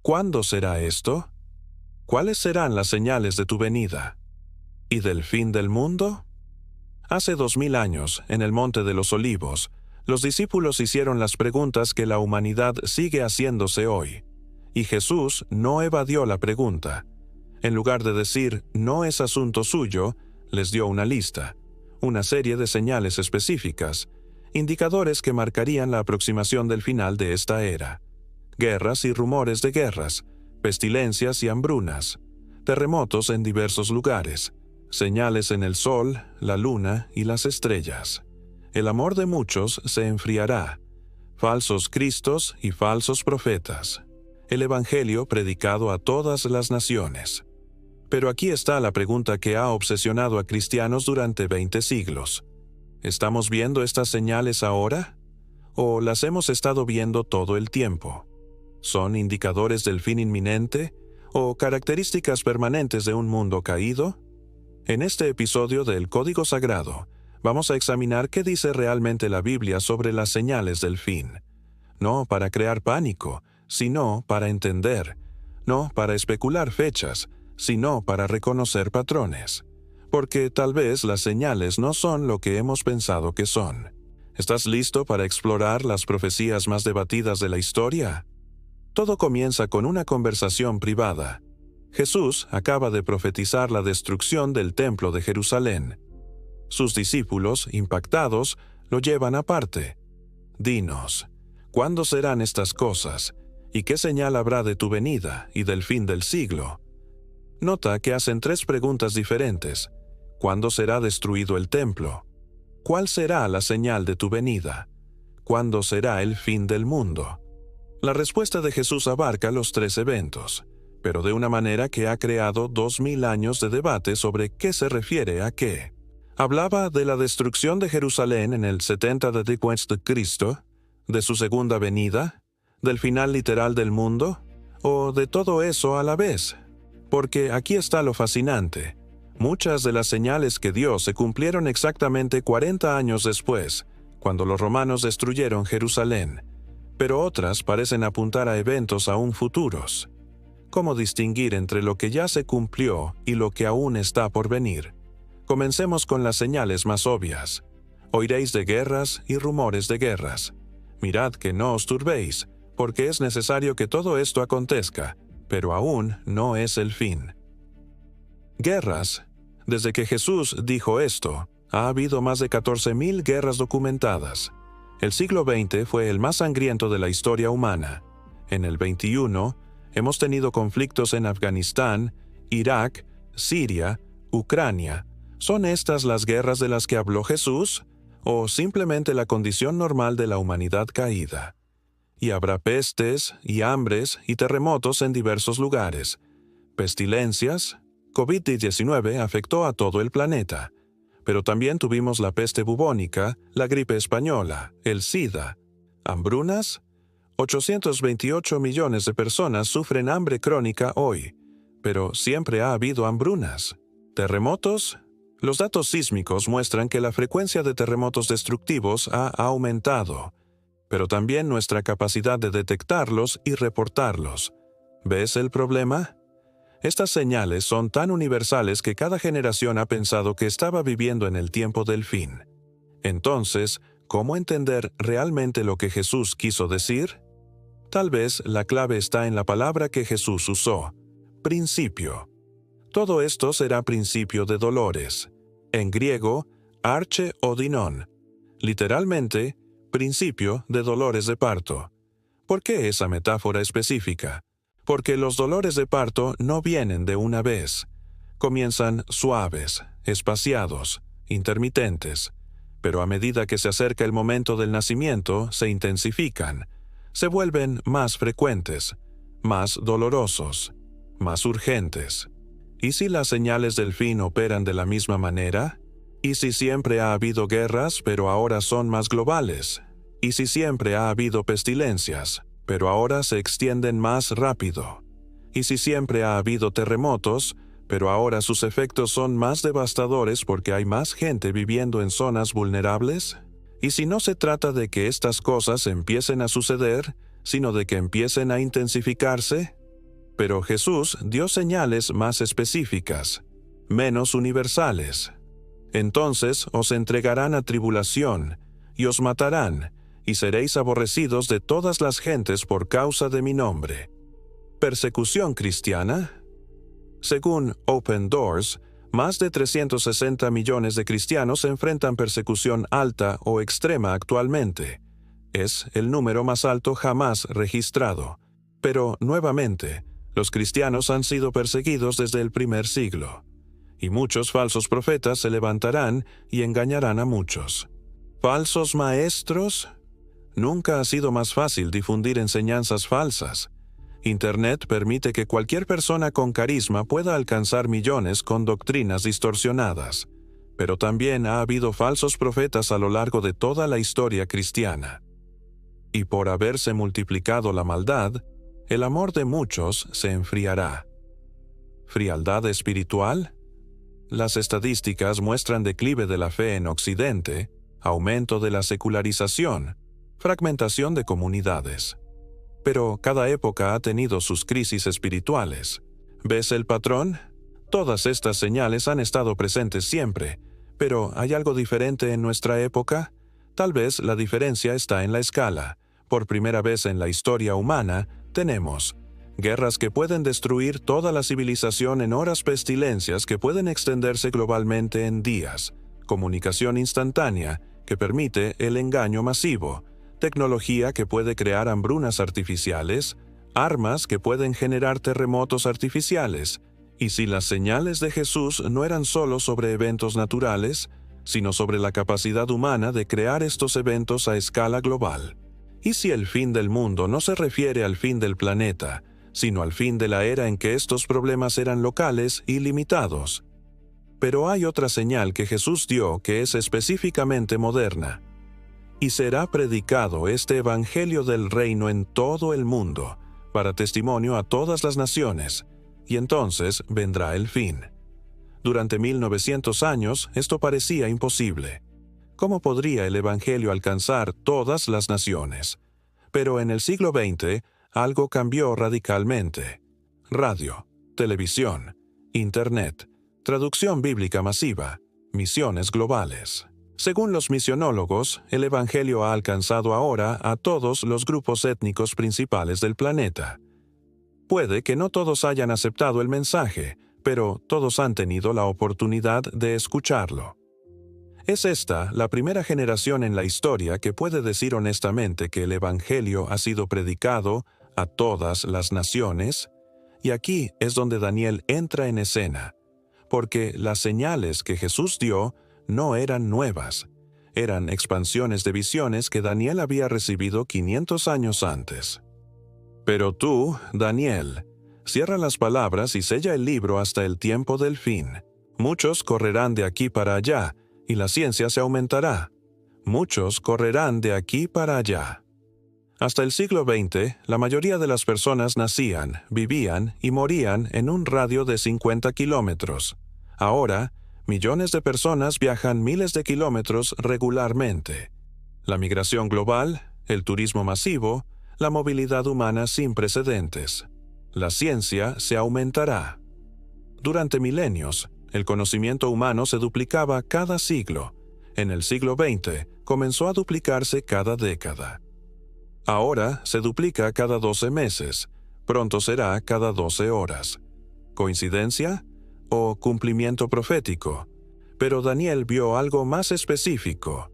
¿Cuándo será esto? ¿Cuáles serán las señales de tu venida? ¿Y del fin del mundo? Hace 2000 años, en el Monte de los Olivos, los discípulos hicieron las preguntas que la humanidad sigue haciéndose hoy. Y Jesús no evadió la pregunta. En lugar de decir, no es asunto suyo, les dio una lista, una serie de señales específicas, indicadores que marcarían la aproximación del final de esta era. Guerras y rumores de guerras, pestilencias y hambrunas, terremotos en diversos lugares, señales en el sol, la luna y las estrellas. El amor de muchos se enfriará, falsos cristos y falsos profetas. El evangelio predicado a todas las naciones. Pero aquí está la pregunta que ha obsesionado a cristianos durante 20 siglos. ¿Estamos viendo estas señales ahora? ¿O las hemos estado viendo todo el tiempo? ¿Son indicadores del fin inminente? ¿O características permanentes de un mundo caído? En este episodio del Código Sagrado, vamos a examinar qué dice realmente la Biblia sobre las señales del fin. No para crear pánico, sino para entender. No para especular fechas, sino para reconocer patrones. Porque tal vez las señales no son lo que hemos pensado que son. ¿Estás listo para explorar las profecías más debatidas de la historia? Todo comienza con una conversación privada. Jesús acaba de profetizar la destrucción del Templo de Jerusalén. Sus discípulos, impactados, lo llevan aparte. Dinos, ¿cuándo serán estas cosas? ¿Y qué señal habrá de tu venida y del fin del siglo? Nota que hacen 3 preguntas diferentes. ¿Cuándo será destruido el templo? ¿Cuál será la señal de tu venida? ¿Cuándo será el fin del mundo? La respuesta de Jesús abarca los 3 eventos, pero de una manera que ha creado 2000 años de debate sobre qué se refiere a qué. Hablaba de la destrucción de Jerusalén en el 70 después de Cristo, de su segunda venida, del final literal del mundo, o de todo eso a la vez. Porque aquí está lo fascinante. Muchas de las señales que dio se cumplieron exactamente 40 años después, cuando los romanos destruyeron Jerusalén, pero otras parecen apuntar a eventos aún futuros. ¿Cómo distinguir entre lo que ya se cumplió y lo que aún está por venir? Comencemos con las señales más obvias. Oiréis de guerras y rumores de guerras. Mirad que no os turbéis, porque es necesario que todo esto acontezca, pero aún no es el fin. Guerras. Desde que Jesús dijo esto, ha habido más de 14,000 guerras documentadas. El siglo XX fue el más sangriento de la historia humana. En el XXI, hemos tenido conflictos en Afganistán, Irak, Siria, Ucrania. ¿Son estas las guerras de las que habló Jesús? ¿O simplemente la condición normal de la humanidad caída? Y habrá pestes, y hambres, y terremotos en diversos lugares. Pestilencias. COVID-19 afectó a todo el planeta. Pero también tuvimos la peste bubónica, la gripe española, el SIDA. ¿Hambrunas? 828 millones de personas sufren hambre crónica hoy, pero siempre ha habido hambrunas. ¿Terremotos? Los datos sísmicos muestran que la frecuencia de terremotos destructivos ha aumentado, pero también nuestra capacidad de detectarlos y reportarlos. ¿Ves el problema? Estas señales son tan universales que cada generación ha pensado que estaba viviendo en el tiempo del fin. Entonces, ¿cómo entender realmente lo que Jesús quiso decir? Tal vez la clave está en la palabra que Jesús usó: principio. Todo esto será principio de dolores. En griego, arche odinon. Literalmente, principio de dolores de parto. ¿Por qué esa metáfora específica? Porque los dolores de parto no vienen de una vez. Comienzan suaves, espaciados, intermitentes, pero a medida que se acerca el momento del nacimiento, se intensifican, se vuelven más frecuentes, más dolorosos, más urgentes. ¿Y si las señales del fin operan de la misma manera? ¿Y si siempre ha habido guerras, pero ahora son más globales? ¿Y si siempre ha habido pestilencias, pero ahora se extienden más rápido? ¿Y si siempre ha habido terremotos, pero ahora sus efectos son más devastadores porque hay más gente viviendo en zonas vulnerables? ¿Y si no se trata de que estas cosas empiecen a suceder, sino de que empiecen a intensificarse? Pero Jesús dio señales más específicas, menos universales. Entonces os entregarán a tribulación, y os matarán, y seréis aborrecidos de todas las gentes por causa de mi nombre. ¿Persecución cristiana? Según Open Doors, más de 360 millones de cristianos enfrentan persecución alta o extrema actualmente. Es el número más alto jamás registrado. Pero, nuevamente, los cristianos han sido perseguidos desde el primer siglo. Y muchos falsos profetas se levantarán y engañarán a muchos. ¿Falsos maestros? Nunca ha sido más fácil difundir enseñanzas falsas. Internet permite que cualquier persona con carisma pueda alcanzar millones con doctrinas distorsionadas. Pero también ha habido falsos profetas a lo largo de toda la historia cristiana. Y por haberse multiplicado la maldad, el amor de muchos se enfriará. ¿Frialdad espiritual? Las estadísticas muestran declive de la fe en Occidente, aumento de la secularización, fragmentación de comunidades. Pero cada época ha tenido sus crisis espirituales. ¿Ves el patrón? Todas estas señales han estado presentes siempre, pero ¿hay algo diferente en nuestra época? Tal vez la diferencia está en la escala. Por primera vez en la historia humana, tenemos guerras que pueden destruir toda la civilización en horas, pestilencias que pueden extenderse globalmente en días, comunicación instantánea que permite el engaño masivo, tecnología que puede crear hambrunas artificiales, armas que pueden generar terremotos artificiales. Y si las señales de Jesús no eran solo sobre eventos naturales, sino sobre la capacidad humana de crear estos eventos a escala global. ¿Y si el fin del mundo no se refiere al fin del planeta, sino al fin de la era en que estos problemas eran locales y limitados? Pero hay otra señal que Jesús dio que es específicamente moderna. Y será predicado este evangelio del reino en todo el mundo, para testimonio a todas las naciones, y entonces vendrá el fin. Durante 1900 años esto parecía imposible. ¿Cómo podría el evangelio alcanzar todas las naciones? Pero en el siglo XX, algo cambió radicalmente. Radio, televisión, Internet, traducción bíblica masiva, misiones globales. Según los misionólogos, el evangelio ha alcanzado ahora a todos los grupos étnicos principales del planeta. Puede que no todos hayan aceptado el mensaje, pero todos han tenido la oportunidad de escucharlo. Es esta la primera generación en la historia que puede decir honestamente que el evangelio ha sido predicado a todas las naciones, y aquí es donde Daniel entra en escena, porque las señales que Jesús dio no eran nuevas, eran expansiones de visiones que Daniel había recibido 500 años antes. Pero tú, Daniel, cierra las palabras y sella el libro hasta el tiempo del fin. Muchos correrán de aquí para allá, y la ciencia se aumentará. Muchos correrán de aquí para allá. Hasta el siglo XX, la mayoría de las personas nacían, vivían y morían en un radio de 50 kilómetros. Ahora, millones de personas viajan miles de kilómetros regularmente. La migración global, el turismo masivo, la movilidad humana sin precedentes. La ciencia se aumentará. Durante milenios, el conocimiento humano se duplicaba cada siglo. En el siglo XX, comenzó a duplicarse cada década. Ahora se duplica cada 12 meses. Pronto será cada 12 horas. ¿Coincidencia? ¿O cumplimiento profético? Pero Daniel vio algo más específico.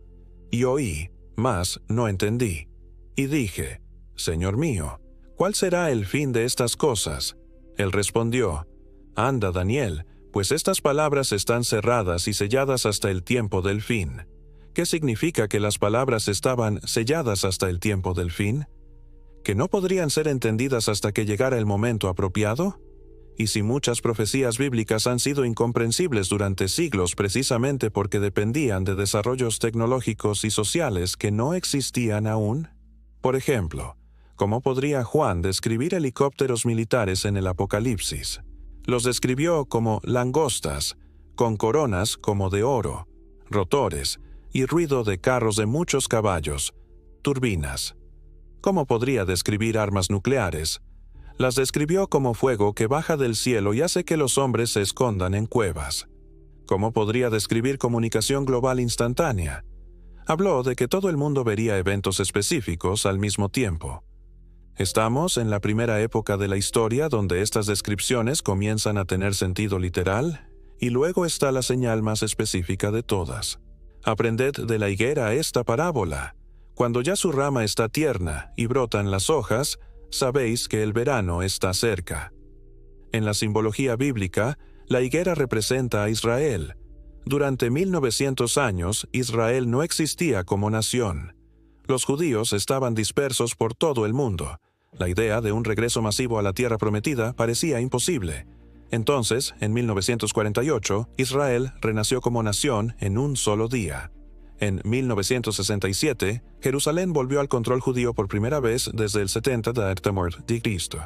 Y oí, mas no entendí. Y dije, Señor mío, ¿cuál será el fin de estas cosas? Él respondió, Anda, Daniel, pues estas palabras están cerradas y selladas hasta el tiempo del fin. ¿Qué significa que las palabras estaban selladas hasta el tiempo del fin? ¿Que no podrían ser entendidas hasta que llegara el momento apropiado? Y si muchas profecías bíblicas han sido incomprensibles durante siglos precisamente porque dependían de desarrollos tecnológicos y sociales que no existían aún. Por ejemplo, ¿cómo podría Juan describir helicópteros militares en el Apocalipsis? Los describió como langostas, con coronas como de oro, rotores y ruido de carros de muchos caballos, turbinas. ¿Cómo podría describir armas nucleares? Las describió como fuego que baja del cielo y hace que los hombres se escondan en cuevas. ¿Cómo podría describir comunicación global instantánea? Habló de que todo el mundo vería eventos específicos al mismo tiempo. Estamos en la primera época de la historia donde estas descripciones comienzan a tener sentido literal, y luego está la señal más específica de todas. Aprended de la higuera esta parábola. Cuando ya su rama está tierna y brotan las hojas, sabéis que el verano está cerca. En la simbología bíblica, la higuera representa a Israel. Durante 1900 años, Israel no existía como nación. Los judíos estaban dispersos por todo el mundo. La idea de un regreso masivo a la tierra prometida parecía imposible. Entonces, en 1948, Israel renació como nación en un solo día. En 1967, Jerusalén volvió al control judío por primera vez desde el 70 de Cristo.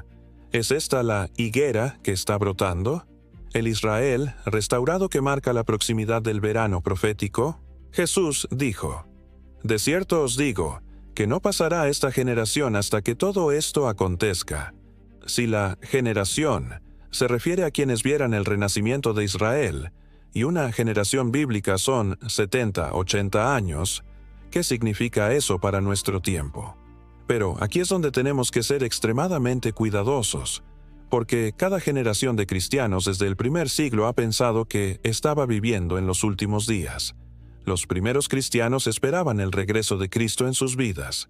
¿Es esta la higuera que está brotando? ¿El Israel restaurado que marca la proximidad del verano profético? Jesús dijo: «De cierto os digo, que no pasará esta generación hasta que todo esto acontezca». Si la generación se refiere a quienes vieran el renacimiento de Israel, y una generación bíblica son 70, 80 años, ¿qué significa eso para nuestro tiempo? Pero aquí es donde tenemos que ser extremadamente cuidadosos, porque cada generación de cristianos desde el primer siglo ha pensado que estaba viviendo en los últimos días. Los primeros cristianos esperaban el regreso de Cristo en sus vidas.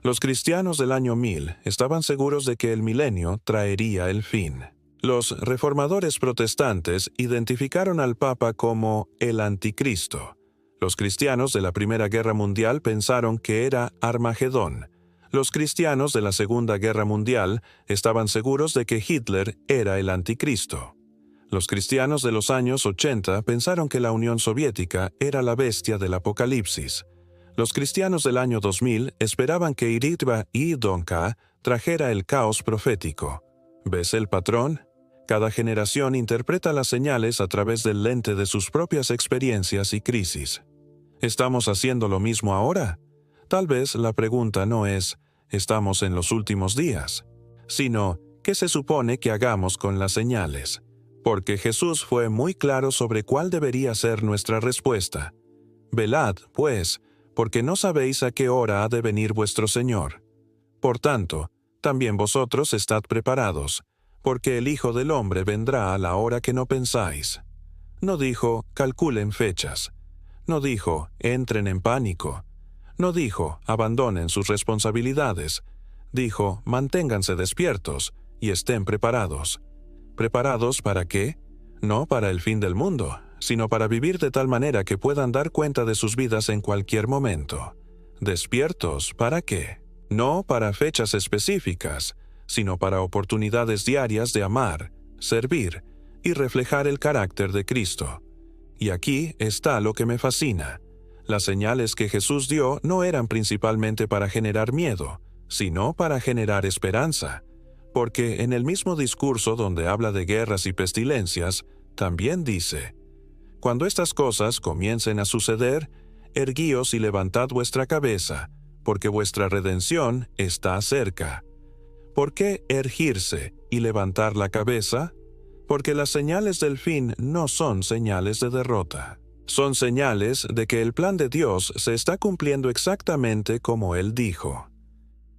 Los cristianos del año 1000 estaban seguros de que el milenio traería el fin. Los reformadores protestantes identificaron al Papa como el Anticristo. Los cristianos de la Primera Guerra Mundial pensaron que era Armagedón. Los cristianos de la Segunda Guerra Mundial estaban seguros de que Hitler era el Anticristo. Los cristianos de los años 80 pensaron que la Unión Soviética era la bestia del Apocalipsis. Los cristianos del año 2000 esperaban que Iritva y Donka trajera el caos profético. ¿Ves el patrón? Cada generación interpreta las señales a través del lente de sus propias experiencias y crisis. ¿Estamos haciendo lo mismo ahora? Tal vez la pregunta no es «¿estamos en los últimos días?», sino «¿qué se supone que hagamos con las señales?». Porque Jesús fue muy claro sobre cuál debería ser nuestra respuesta. «Velad, pues, porque no sabéis a qué hora ha de venir vuestro Señor. Por tanto, también vosotros estad preparados, porque el Hijo del Hombre vendrá a la hora que no pensáis». No dijo, calculen fechas. No dijo, entren en pánico. No dijo, abandonen sus responsabilidades. Dijo, manténganse despiertos y estén preparados. ¿Preparados para qué? No para el fin del mundo, sino para vivir de tal manera que puedan dar cuenta de sus vidas en cualquier momento. ¿Despiertos para qué? No para fechas específicas, sino para oportunidades diarias de amar, servir y reflejar el carácter de Cristo. Y aquí está lo que me fascina. Las señales que Jesús dio no eran principalmente para generar miedo, sino para generar esperanza. Porque en el mismo discurso donde habla de guerras y pestilencias, también dice: «Cuando estas cosas comiencen a suceder, erguíos y levantad vuestra cabeza, porque vuestra redención está cerca». ¿Por qué ergirse y levantar la cabeza? Porque las señales del fin no son señales de derrota. Son señales de que el plan de Dios se está cumpliendo exactamente como Él dijo.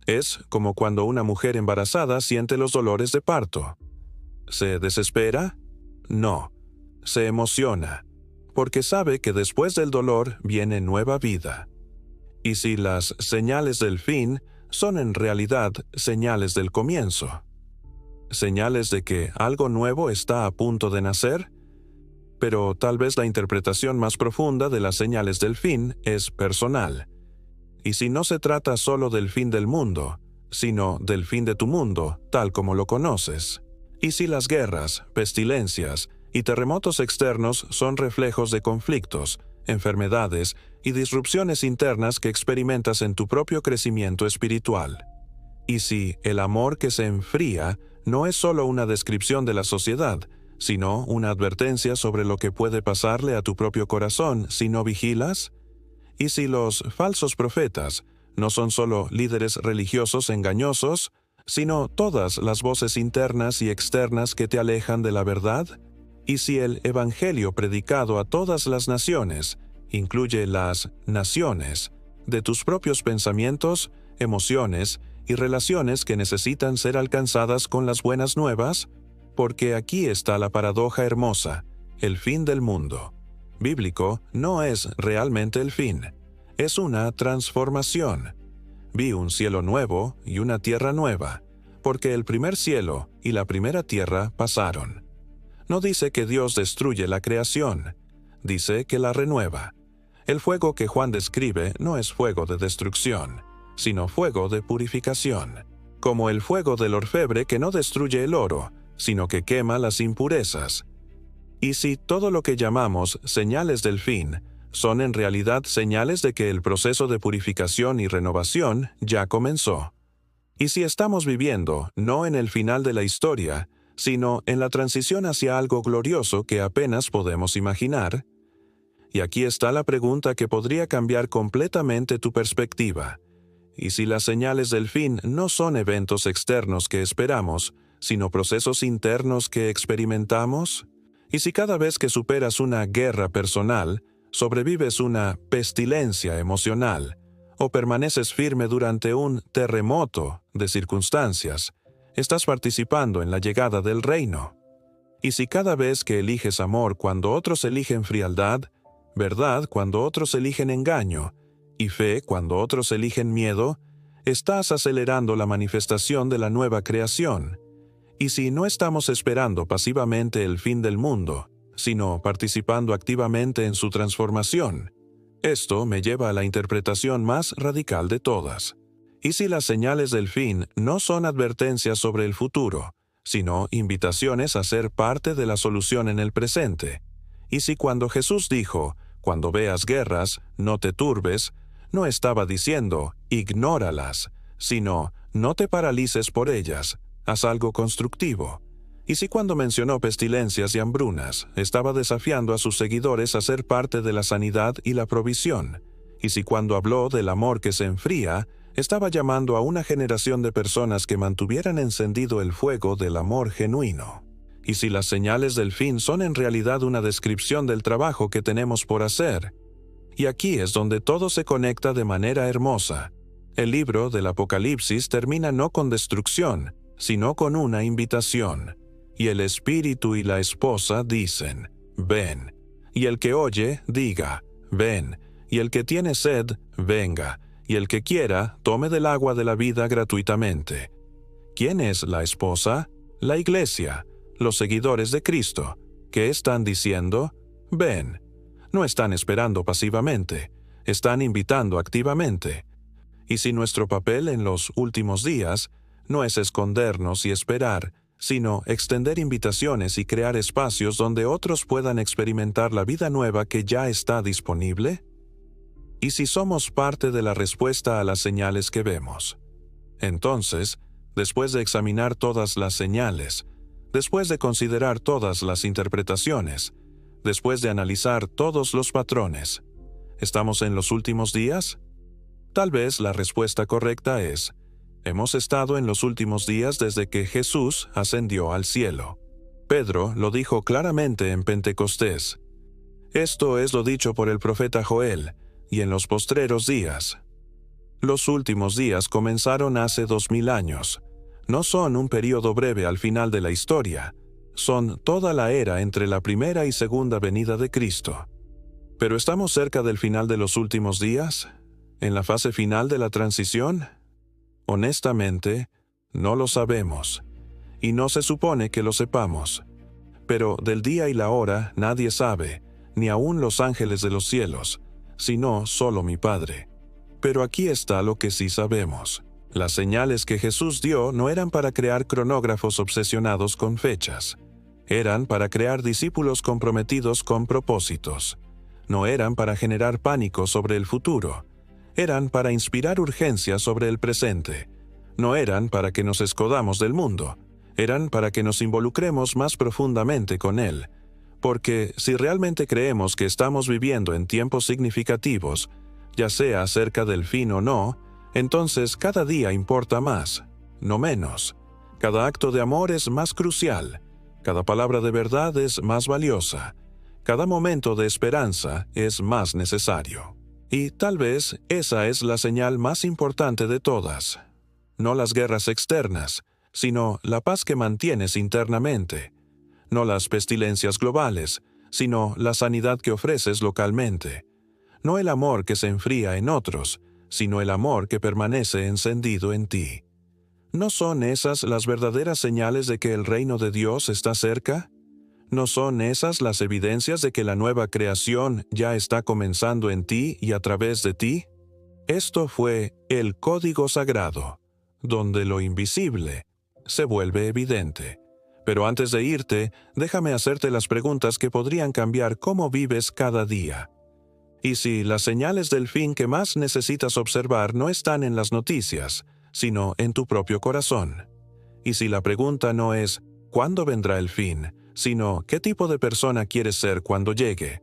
Es como cuando una mujer embarazada siente los dolores de parto. ¿Se desespera? No. Se emociona, porque sabe que después del dolor viene nueva vida. Y si las señales del fin son en realidad señales del comienzo, señales de que algo nuevo está a punto de nacer, pero tal vez la interpretación más profunda de las señales del fin es personal. Y si no se trata solo del fin del mundo, sino del fin de tu mundo, tal como lo conoces, y si las guerras, pestilencias y terremotos externos son reflejos de conflictos, enfermedades y disrupciones internas que experimentas en tu propio crecimiento espiritual. Y si el amor que se enfría no es solo una descripción de la sociedad, sino una advertencia sobre lo que puede pasarle a tu propio corazón si no vigilas. Y si los falsos profetas no son solo líderes religiosos engañosos, sino todas las voces internas y externas que te alejan de la verdad? Y si el Evangelio predicado a todas las naciones incluye las naciones de tus propios pensamientos, emociones y relaciones que necesitan ser alcanzadas con las buenas nuevas, porque aquí está la paradoja hermosa, el fin del mundo bíblico no es realmente el fin, es una transformación. Vi un cielo nuevo y una tierra nueva, porque el primer cielo y la primera tierra pasaron. No dice que Dios destruye la creación, dice que la renueva. El fuego que Juan describe no es fuego de destrucción, sino fuego de purificación, como el fuego del orfebre que no destruye el oro, sino que quema las impurezas. Y si todo lo que llamamos señales del fin son en realidad señales de que el proceso de purificación y renovación ya comenzó. Y si estamos viviendo no en el final de la historia, sino en la transición hacia algo glorioso que apenas podemos imaginar. Y aquí está la pregunta que podría cambiar completamente tu perspectiva. Y si las señales del fin no son eventos externos que esperamos, sino procesos internos que experimentamos? Y si cada vez que superas una guerra personal, sobrevives una pestilencia emocional, o permaneces firme durante un terremoto de circunstancias, estás participando en la llegada del reino. Y si cada vez que eliges amor cuando otros eligen frialdad, verdad cuando otros eligen engaño, y fe cuando otros eligen miedo, estás acelerando la manifestación de la nueva creación. Y si no estamos esperando pasivamente el fin del mundo, sino participando activamente en su transformación, esto me lleva a la interpretación más radical de todas. Y si las señales del fin no son advertencias sobre el futuro, sino invitaciones a ser parte de la solución en el presente. Y si cuando Jesús dijo, cuando veas guerras, no te turbes, no estaba diciendo, ignóralas, sino, no te paralices por ellas, haz algo constructivo. Y si cuando mencionó pestilencias y hambrunas, estaba desafiando a sus seguidores a ser parte de la sanidad y la provisión. Y si cuando habló del amor que se enfría, estaba llamando a una generación de personas que mantuvieran encendido el fuego del amor genuino. Y si las señales del fin son en realidad una descripción del trabajo que tenemos por hacer. Y aquí es donde todo se conecta de manera hermosa. El libro del Apocalipsis termina no con destrucción, sino con una invitación. Y el espíritu y la esposa dicen, ven. Y el que oye, diga, ven. Y el que tiene sed, venga. Y el que quiera, tome del agua de la vida gratuitamente. ¿Quién es la esposa? La iglesia, los seguidores de Cristo. ¿Qué están diciendo? Ven. No están esperando pasivamente, están invitando activamente. Y si nuestro papel en los últimos días no es escondernos y esperar, sino extender invitaciones y crear espacios donde otros puedan experimentar la vida nueva que ya está disponible? ¿Y si somos parte de la respuesta a las señales que vemos? Entonces, después de examinar todas las señales, después de considerar todas las interpretaciones, después de analizar todos los patrones, ¿estamos en los últimos días? Tal vez la respuesta correcta es, hemos estado en los últimos días desde que Jesús ascendió al cielo. Pedro lo dijo claramente en Pentecostés. Esto es lo dicho por el profeta Joel, y en los postreros días. Los últimos días comenzaron hace 2000 años. No son un período breve al final de la historia, son toda la era entre la primera y segunda venida de Cristo. ¿Pero estamos cerca del final de los últimos días? ¿En la fase final de la transición? Honestamente, no lo sabemos, y no se supone que lo sepamos. Pero del día y la hora nadie sabe, ni aun los ángeles de los cielos, sino solo mi Padre. Pero aquí está lo que sí sabemos. Las señales que Jesús dio no eran para crear cronógrafos obsesionados con fechas. Eran para crear discípulos comprometidos con propósitos. No eran para generar pánico sobre el futuro. Eran para inspirar urgencia sobre el presente. No eran para que nos escondamos del mundo. Eran para que nos involucremos más profundamente con él. Porque si realmente creemos que estamos viviendo en tiempos significativos, ya sea acerca del fin o no, entonces cada día importa más. no menos. Cada acto de amor es más crucial. Cada palabra de verdad es más valiosa. Cada momento de esperanza es más necesario. Y tal vez esa es la señal más importante de todas. No las guerras externas, sino la paz que mantienes internamente. No las pestilencias globales, sino la sanidad que ofreces localmente. No el amor que se enfría en otros, sino el amor que permanece encendido en ti. ¿No son esas las verdaderas señales de que el reino de Dios está cerca? ¿No son esas las evidencias de que la nueva creación ya está comenzando en ti y a través de ti? Esto fue el código sagrado, donde lo invisible se vuelve evidente. Pero antes de irte, déjame hacerte las preguntas que podrían cambiar cómo vives cada día. Y si las señales del fin que más necesitas observar no están en las noticias, sino en tu propio corazón. Y si la pregunta no es ¿cuándo vendrá el fin?, sino ¿qué tipo de persona quieres ser cuando llegue?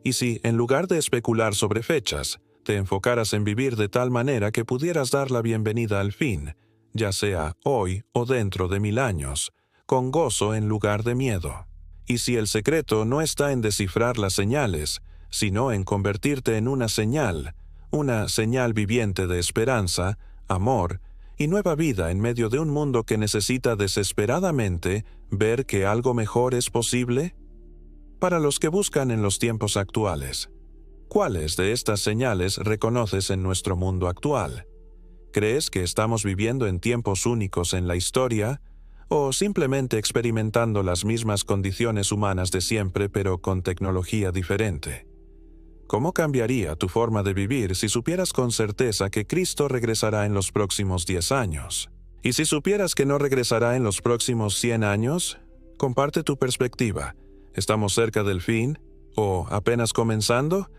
Y si, en lugar de especular sobre fechas, te enfocaras en vivir de tal manera que pudieras dar la bienvenida al fin, ya sea hoy o dentro de 1000 años, con gozo en lugar de miedo. Y si el secreto no está en descifrar las señales, sino en convertirte en una señal viviente de esperanza, amor y nueva vida en medio de un mundo que necesita desesperadamente ver que algo mejor es posible? Para los que buscan en los tiempos actuales, ¿cuáles de estas señales reconoces en nuestro mundo actual? ¿Crees que estamos viviendo en tiempos únicos en la historia, o simplemente experimentando las mismas condiciones humanas de siempre pero con tecnología diferente? ¿Cómo cambiaría tu forma de vivir si supieras con certeza que Cristo regresará en los próximos 10 años? Y si supieras que no regresará en los próximos 100 años, comparte tu perspectiva. ¿Estamos cerca del fin? ¿O apenas comenzando?